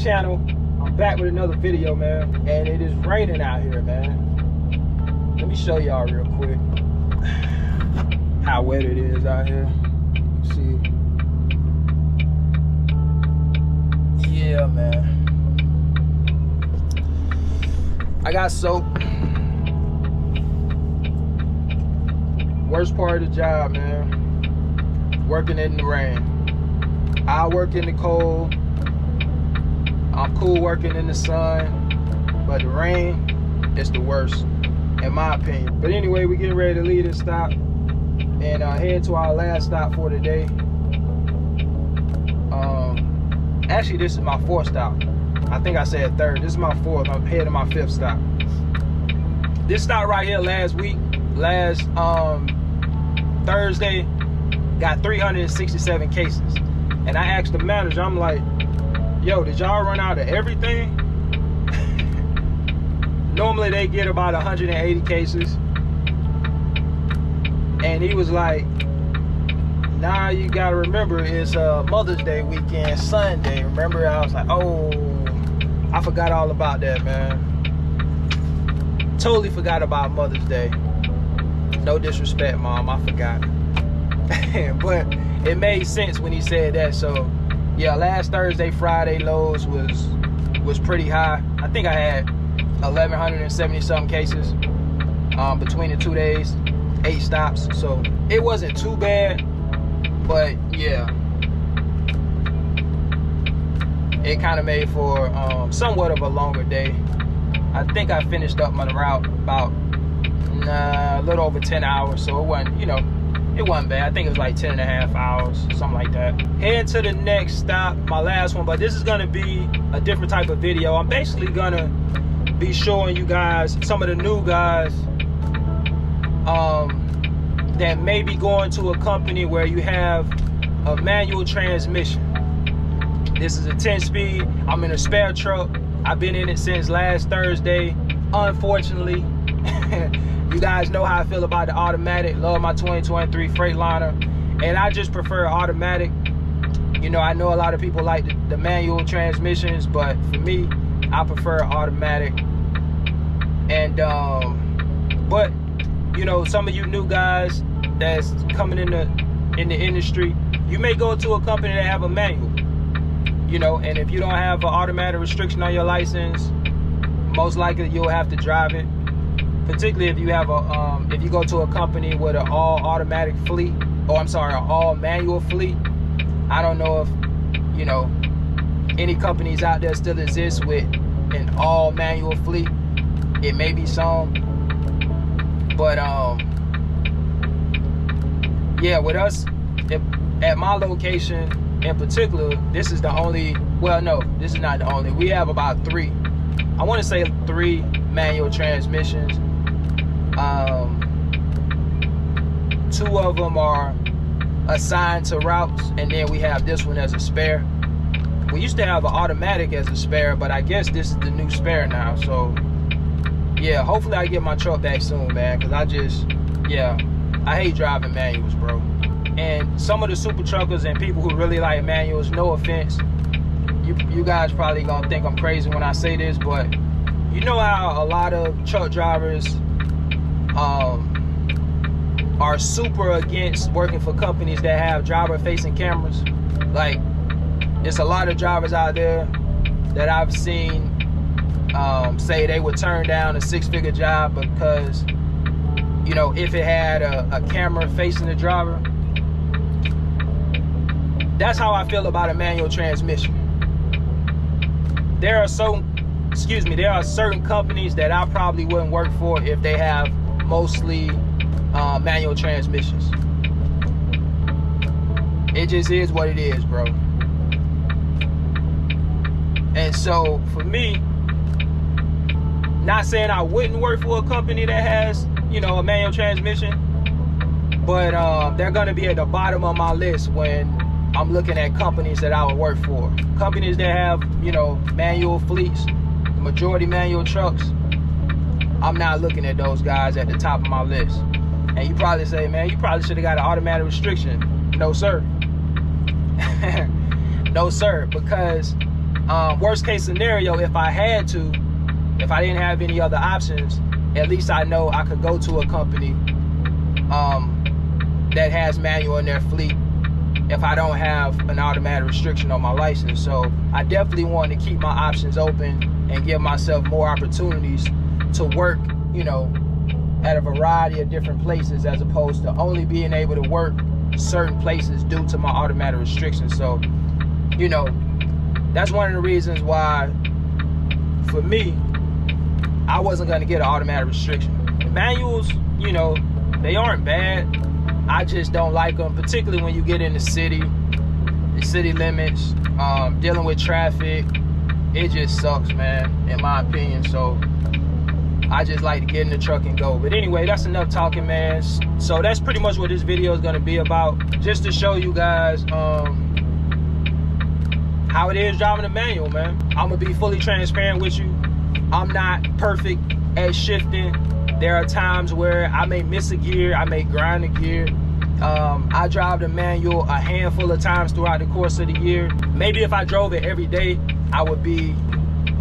channel. I'm back with another video, man, and it is raining out here, man. Let me show y'all real quick how wet it is out here. See, yeah, man, I got soap. Worst part of the job, man, working in the rain. I work in the cold. I'm cool working in the sun, but the rain is the worst, in my opinion. But anyway, we're getting ready to leave this stop and head to our last stop for the day. Actually, this is my fourth stop. I think I said third. This is my fourth. I'm heading to my fifth stop. This stop right here last Thursday, got 367 cases. And I asked the manager, I'm like, yo, did y'all run out of everything? Normally they get about 180 cases. And he was like, nah, you gotta remember it's Mother's Day weekend, Sunday. Remember? I was like, oh, I forgot all about that, man. Totally forgot about Mother's Day. No disrespect, Mom, I forgot. But it made sense when he said that. So yeah, last Thursday, Friday lows was pretty high. I think I had 1,170 something cases between the 2 days, 8 stops. So it wasn't too bad, but yeah, it kind of made for somewhat of a longer day. I think I finished up my route about a little over 10 hours, so it wasn't, it wasn't bad. I think it was like 10 and a half hours, something like that. Heading to the next stop, my last one, but this is gonna be a different type of video. I'm basically gonna be showing you guys some of the new guys that may be going to a company where you have a manual transmission. This is a 10-speed. I'm in a spare truck. I've been in it since last Thursday. Unfortunately, you guys know how I feel about the automatic. Love my 2023 Freightliner, and I just prefer automatic. I know a lot of people like the manual transmissions, but for me, I prefer automatic. And but some of you new guys that's coming in the industry, you may go to a company that have a manual, and if you don't have an automatic restriction on your license, most likely you'll have to drive it. Particularly if you have if you go to a company with an all automatic fleet, an all manual fleet. I don't know if any companies out there still exist with an all manual fleet. It may be some, but yeah, with us at my location in particular, this is the only. Well, no, this is not the only. We have about 3. I want to say 3 manual transmissions. 2 of them are assigned to routes, and then we have this one as a spare. We used to have an automatic as a spare, but I guess this is the new spare now. So yeah, hopefully I get my truck back soon, man, because I hate driving manuals, bro. And some of the super truckers and people who really like manuals, no offense, you guys probably gonna think I'm crazy when I say this, but you know how a lot of truck drivers are super against working for companies that have driver-facing cameras. Like, it's a lot of drivers out there that I've seen say they would turn down a 6-figure job because, if it had a camera facing the driver. That's how I feel about a manual transmission. There are certain companies that I probably wouldn't work for if they have mostly manual transmissions. It just is what it is, bro. And so for me, not saying I wouldn't work for a company that has, a manual transmission, but they're gonna be at the bottom of my list when I'm looking at companies that I would work for. Companies that have, manual fleets, the majority manual trucks. I'm not looking at those guys at the top of my list. And you probably say, man, you probably should have got an automatic restriction. No, sir. No, sir, because Worst case scenario, if I had to, if I didn't have any other options, at least I know I could go to a company that has manual in their fleet if I don't have an automatic restriction on my license. So I definitely want to keep my options open and give myself more opportunities to work, you know, at a variety of different places, as opposed to only being able to work certain places due to my automatic restrictions. So, you know, that's one of the reasons why, for me, I wasn't going to get an automatic restriction. The manuals, you know, they aren't bad. I just don't like them, particularly when you get in the city limits, dealing with traffic. It just sucks, man, in my opinion. So I just like to get in the truck and go. But anyway, that's enough talking, man. So that's pretty much what this video is going to be about, just to show you guys how it is driving a manual, man. I'm going to be fully transparent with you. I'm not perfect at shifting. There are times where I may miss a gear, I may grind a gear. I drive the manual a handful of times throughout the course of the year. Maybe if I drove it every day, I would be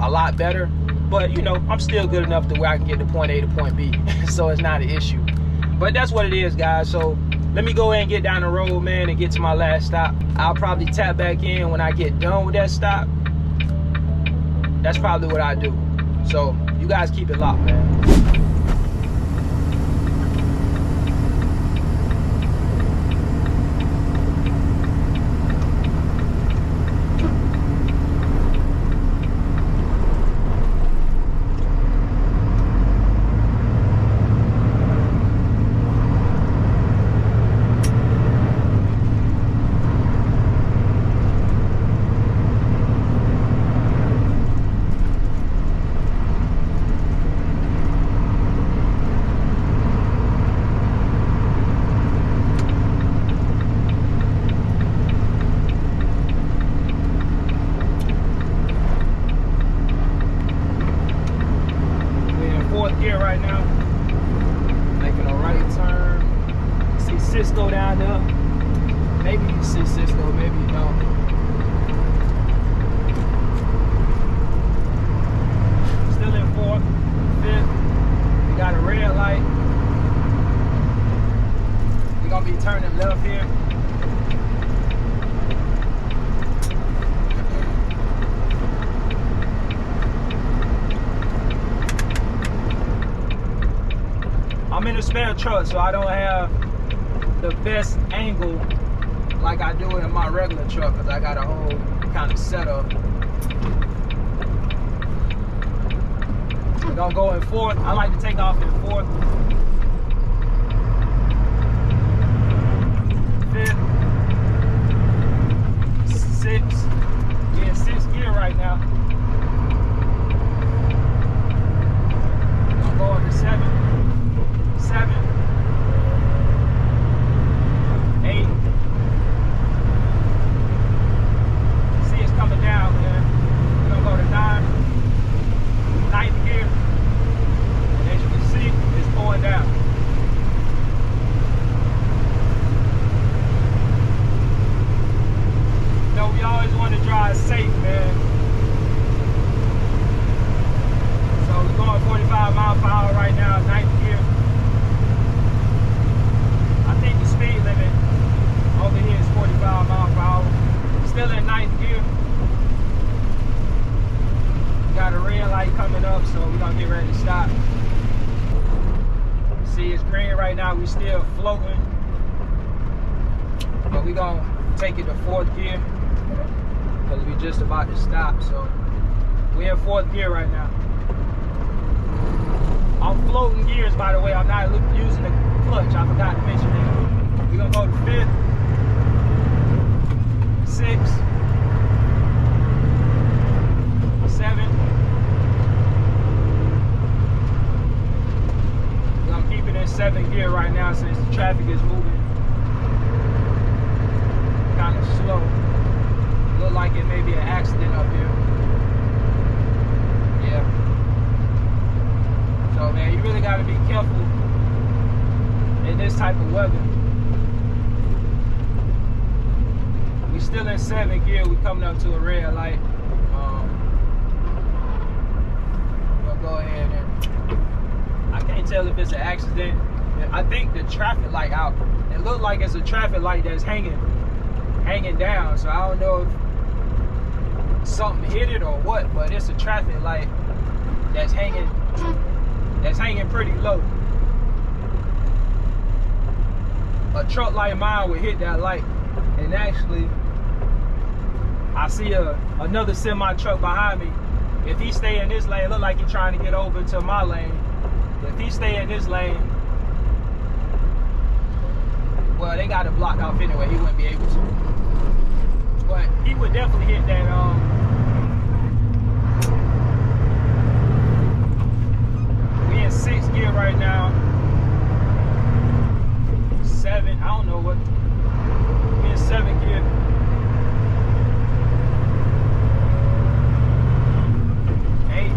a lot better. But, you know, I'm still good enough to where I can get to point A to point B. So it's not an issue. But that's what it is, guys. So let me go ahead and get down the road, man, and get to my last stop. I'll probably tap back in when I get done with that stop. That's probably what I do. So you guys keep it locked, man. Gear right now, making a right turn. See Cisco down there. Maybe you see Cisco, maybe you don't. Still in fourth, fifth. We got a red light. We're gonna be turning left here. I'm in a spare truck, so I don't have the best angle like I do in my regular truck, because I got a whole kind of setup. We're gonna go in fourth. I like to take off in fourth. Fifth. Sixth. Yeah, sixth gear right now. We're gonna go into seventh. 7, 8. See, it's coming down, man. We're gonna go to 9, 9th gear. And as you can see, it's going down. You know, we always want to drive safe, man. So we're going 45 miles per hour right now, 9th gear. I think the speed limit over here is 45 miles per hour. Still in 9th gear. Got a red light coming up, so we're gonna get ready to stop. See, it's green right now. We still floating, but we're gonna take it to 4th gear because we just about to stop. So we're in 4th gear right now. I'm floating gears, by the way. I'm not using the clutch. I forgot to mention that. We're gonna go to 5th, 6th, 7th. We're gonna keep it in 7th gear right now since the traffic is moving kind of slow. Look like it may be an accident up here. Yeah. So, man, you really got to be careful in this type of weather. We still in 7th gear. We coming up to a red light. it's an accident. I think the traffic light out. It looked like it's a traffic light that's hanging down. So I don't know if something hit it or what, but it's a traffic light that's hanging pretty low. A truck like mine would hit that light, and actually I see another semi truck behind me. If he stay in this lane, look like he's trying to get over to my lane. If he stay in this lane, well, they got it blocked off anyway. He wouldn't be able to. But he would definitely hit that. We in 6th gear right now. 7. I don't know what. We in 7th gear. 8.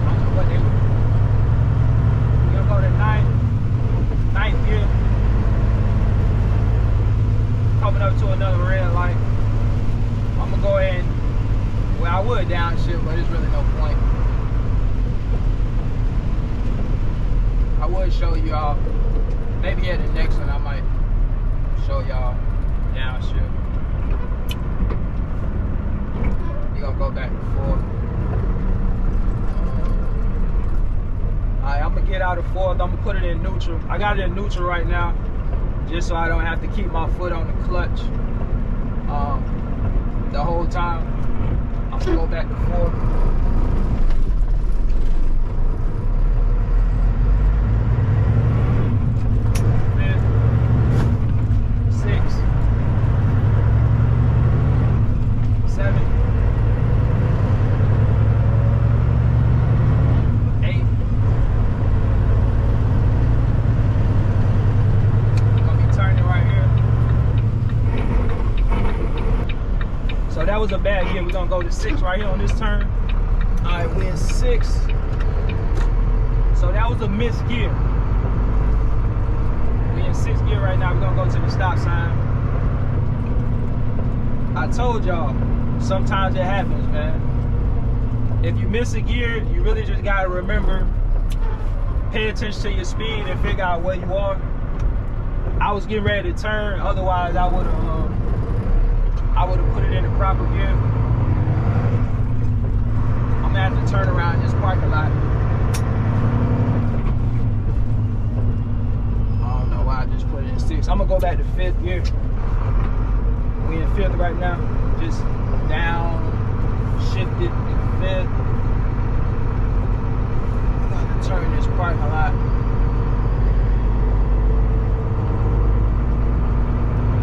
I don't know what they were. We're gonna go to 9th gear. Coming up to another red light. I'm gonna go ahead and, well, I would downshift, but there's really no point. I would show y'all, maybe at the next one I might show y'all downshift. We're gonna go back and forth. Alright, I'm gonna get out of 4th. I'm gonna put it in neutral. I got it in neutral right now, just so I don't have to keep my foot on the clutch the whole time. I'm gonna go back and forth. That was a bad gear. We're gonna go to 6 right here on this turn. All right, we're in 6. So that was a missed gear. We're in 6th gear right now. We're gonna go to the stop sign. I told y'all, sometimes it happens, man. If you miss a gear, you really just gotta remember, pay attention to your speed and figure out where you are. I was getting ready to turn, otherwise I would have put it in the proper gear. I'm gonna have to turn around in this parking lot. I don't know why I just put it in 6. I'm gonna go back to 5th gear. We in 5th right now. Just down, shifted in 5th. I'm gonna turn this parking lot.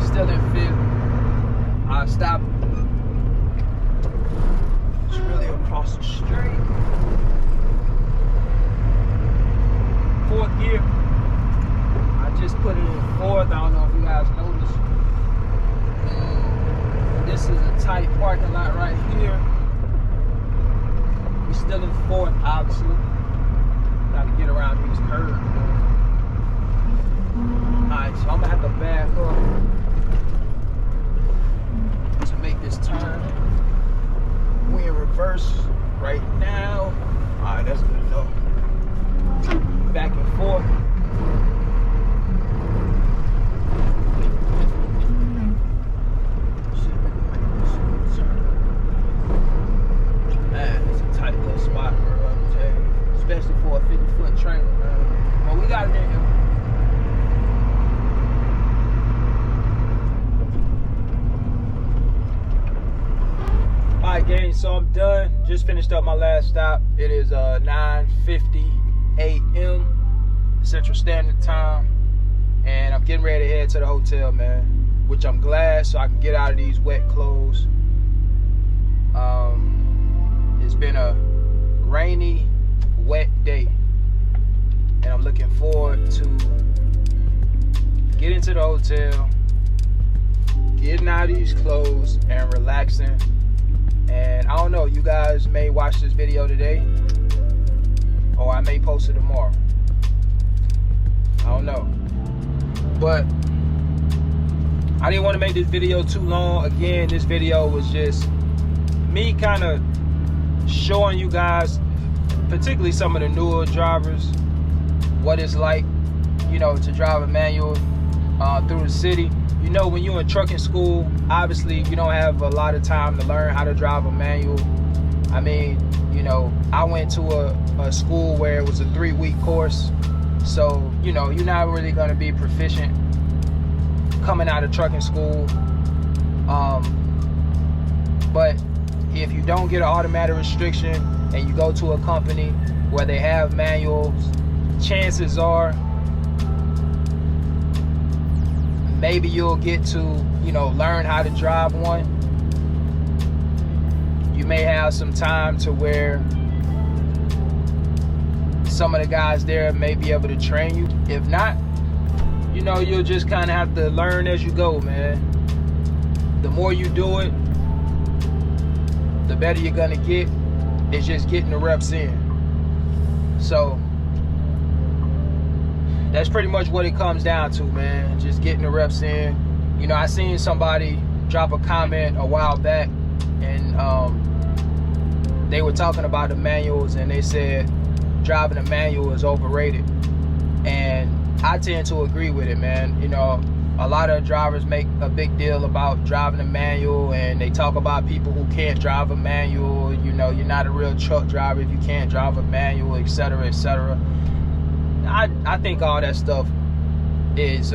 Still in 5th. I stop. It's really across the street. 4th gear. I just put it in 4th. I don't know if you guys noticed. This is a tight parking lot right here. We're still in 4th, obviously. Got to get around these curves. Alright, so I'm gonna have to back up to make this turn. We in reverse right now. Alright, that's good enough. Back and forth. Man, it's a tight little spot, bro. I'm telling you. Especially for a 50-foot trailer, man. But we got it in here. Alright gang, so I'm done. Just finished up my last stop. It is 9:50 a.m. Central Standard Time. And I'm getting ready to head to the hotel, man. Which I'm glad, so I can get out of these wet clothes. It's been a rainy, wet day. And I'm looking forward to getting to the hotel, getting out of these clothes, and relaxing. And I don't know, you guys may watch this video today, or I may post it tomorrow. I don't know. But I didn't want to make this video too long. Again, this video was just me kind of showing you guys particularly some of the newer drivers, what it's like, you know, to drive a manual through the city. You know, when you're in trucking school, obviously you don't have a lot of time to learn how to drive a manual. I mean, you know, I went to a school where it was a 3-week course. So, you know, you're not really going to be proficient coming out of trucking school. But if you don't get an automatic restriction and you go to a company where they have manuals, chances are maybe you'll get to, you know, learn how to drive one. You may have some time to where some of the guys there may be able to train you. If not, you know, you'll just kind of have to learn as you go, man. The more you do it, the better you're gonna get. It's just getting the reps in. So that's pretty much what it comes down to, man. Just getting the reps in. You know, I seen somebody drop a comment a while back, and they were talking about the manuals, and they said driving a manual is overrated. And I tend to agree with it, man. You know, a lot of drivers make a big deal about driving a manual, and they talk about people who can't drive a manual. You know, you're not a real truck driver if you can't drive a manual, etc., etc. I think all that stuff is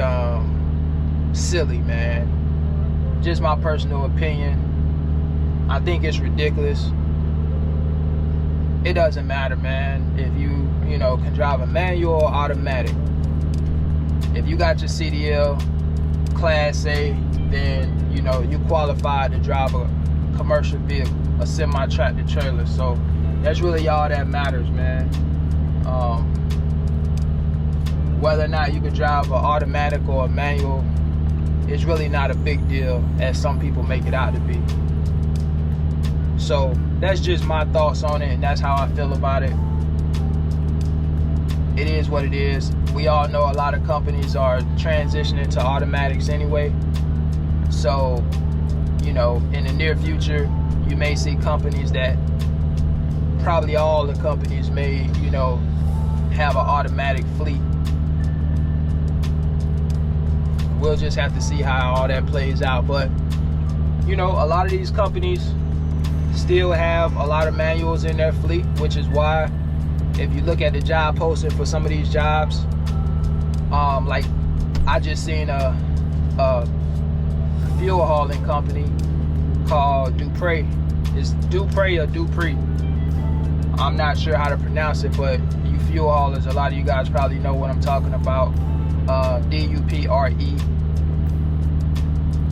silly, man. Just my personal opinion. I think it's ridiculous. It doesn't matter, man, if you know, can drive a manual or automatic. If you got your CDL Class A, then, you know, you qualified to drive a commercial vehicle, a semi-tractor trailer. So that's really all that matters, man. Whether or not you can drive an automatic or a manual, it's really not a big deal as some people make it out to be. So that's just my thoughts on it, and that's how I feel about it. It is what it is. We all know a lot of companies are transitioning to automatics anyway. So, you know, in the near future, you may see companies that, probably all the companies may, you know, have an automatic fleet. We'll just have to see how all that plays out. But, you know, a lot of these companies still have a lot of manuals in their fleet, which is why if you look at the job posting for some of these jobs, like I just seen a fuel hauling company called Dupre. It's Dupre or Dupree. I'm not sure how to pronounce it, but you fuel haulers, a lot of you guys probably know what I'm talking about. D-U-P-R-E.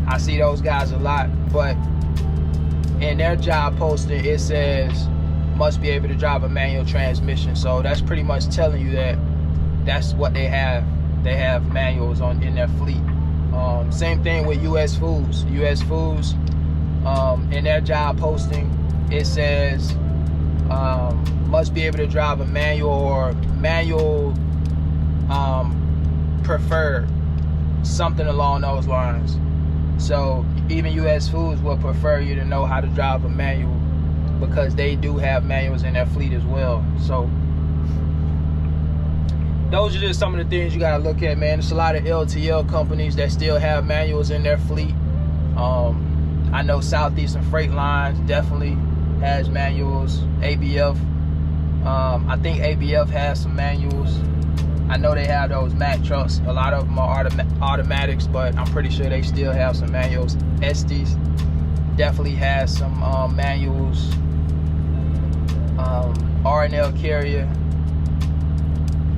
I see those guys a lot, but in their job posting it says must be able to drive a manual transmission. So that's pretty much telling you that that's what they have. They have manuals in their fleet. Same thing with US Foods. US Foods, in their job posting it says must be able to drive a manual or manual preferred, something along those lines. So even US Foods will prefer you to know how to drive a manual, because they do have manuals in their fleet as well. So those are just some of the things you gotta look at, man. There's a lot of LTL companies that still have manuals in their fleet. I know Southeastern Freight Lines definitely has manuals. ABF, I think ABF has some manuals. I know they have those Mack trucks. A lot of them are automatics, but I'm pretty sure they still have some manuals. Estes definitely has some manuals. R&L Carrier,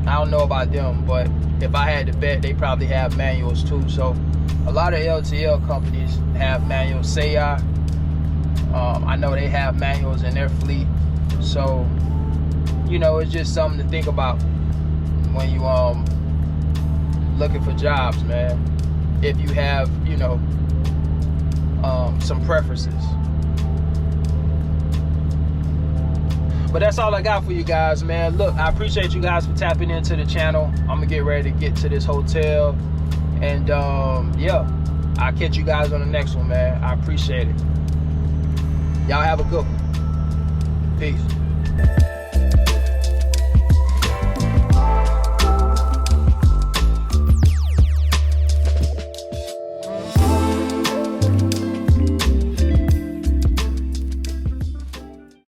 I don't know about them, but if I had to bet, they probably have manuals too. So a lot of LTL companies have manuals. Saya, I know they have manuals in their fleet. So, you know, it's just something to think about when you looking for jobs, man. If you have, you know, some preferences. But that's all I got for you guys, man. Look, I appreciate you guys for tapping into the channel. I'm gonna get ready to get to this hotel, and yeah, I'll catch you guys on the next one, man. I appreciate it. Y'all have a good one. Peace.